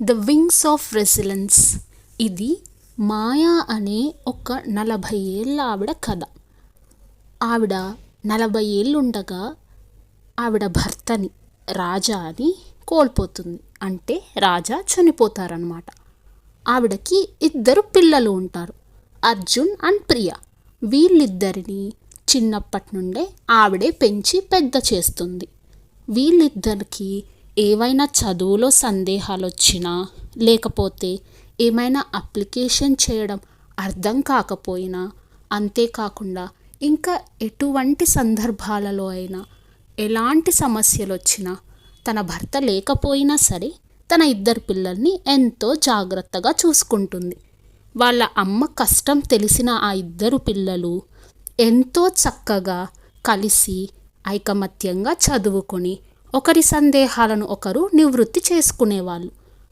The wings of resilience. ఇది మాయా అనే ఒక 40 ఏళ్ళ ఆవిడ కథ. ఆవిడ 40 ఏళ్ళు ఉండగా ఆవిడ భర్తని రాజాని కోల్పోతుంది. అంటే రాజా చనిపోతారనమాట. ఆవిడకి 2 పిల్లలు ఉంటారు, అర్జున్ అండ్ ప్రియ. వీళ్ళిద్దరిని చిన్నప్పటి నుండే ఆవిడే పెంచి పెద్ద చేస్తుంది. వీళ్ళిద్దరికి ఏవైనా చదువులో సందేహాలు వచ్చినా, లేకపోతే ఏమైనా అప్లికేషన్ చేయడం అర్థం కాకపోయినా, అంతేకాకుండా ఇంకా ఎటువంటి సందర్భాలలో అయినా ఎలాంటి సమస్యలు వచ్చినా తన భర్త లేకపోయినా సరే తన 2 పిల్లల్ని ఎంతో జాగ్రత్తగా చూసుకుంటుంది. వాళ్ళ అమ్మ కష్టం తెలిసిన ఆ 2 పిల్లలు ఎంతో చక్కగా కలిసి ఐకమత్యంగా చదువుకొని ఒకరి సందేహాలను ఒకరు నివృత్తి చేసుకునేవాళ్ళు.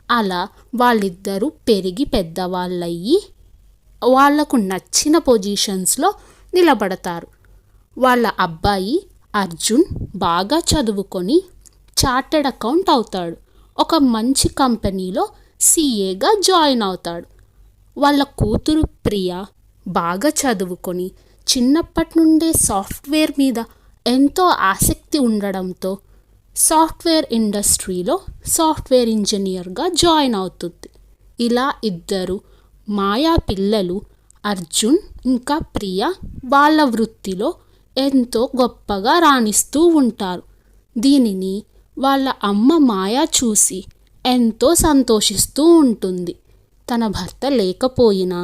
అలా వాళ్ళిద్దరూ పెరిగి పెద్దవాళ్ళయ్యి వాళ్లకు నచ్చిన పొజిషన్స్లో నిలబడతారు. వాళ్ళ అబ్బాయి అర్జున్ బాగా చదువుకొని చార్టెడ్ అకౌంట్ అవుతాడు. ఒక మంచి కంపెనీలో CAగా జాయిన్ అవుతాడు. వాళ్ళ కూతురు ప్రియ బాగా చదువుకొని చిన్నప్పటి నుండే సాఫ్ట్వేర్ మీద ఎంతో ఆసక్తి ఉండడంతో సాఫ్ట్వేర్ ఇండస్ట్రీలో సాఫ్ట్వేర్ ఇంజనీర్గా జాయిన్ అవుతుంది. ఇలా 2 మాయా పిల్లలు అర్జున్ ఇంకా ప్రియ వాళ్ళ వృత్తిలో ఎంతో గొప్పగా రాణిస్తూ ఉంటారు. దీనిని వాళ్ళ అమ్మ మాయా చూసి ఎంతో సంతోషిస్తూ ఉంటుంది. తన భర్త లేకపోయినా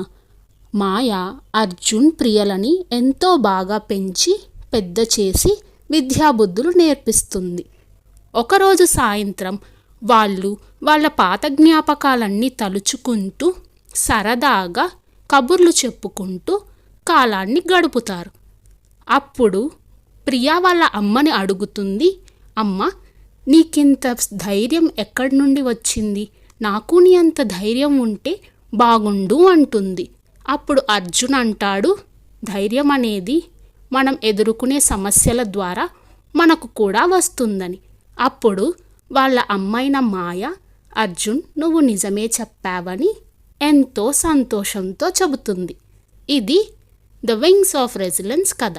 మాయా అర్జున్ ప్రియలని ఎంతో బాగా పెంచి పెద్ద చేసి విద్యాబుద్ధులు నేర్పిస్తుంది. ఒకరోజు సాయంత్రం వాళ్ళు వాళ్ళ పాత జ్ఞాపకాలన్నీ తలుచుకుంటూ సరదాగా కబుర్లు చెప్పుకుంటూ కాలాన్ని గడుపుతారు. అప్పుడు ప్రియా వాళ్ళ అమ్మని అడుగుతుంది, అమ్మ, నీకింత ధైర్యం ఎక్కడి నుండి వచ్చింది? నాకు నీ అంత ధైర్యం ఉంటే బాగుండు అంటుంది. అప్పుడు అర్జున్ అంటాడు, ధైర్యం అనేది మనం ఎదుర్కొనే సమస్యల ద్వారా మనకు కూడా వస్తుందని. అప్పుడు వాళ్ళ అమ్మైన మాయ, అర్జున్, నువ్వు నిజమే చెప్పావని ఎంతో సంతోషంతో చెబుతుంది. ఇది ద వింగ్స్ ఆఫ్ రెసిలెన్స్ కథ.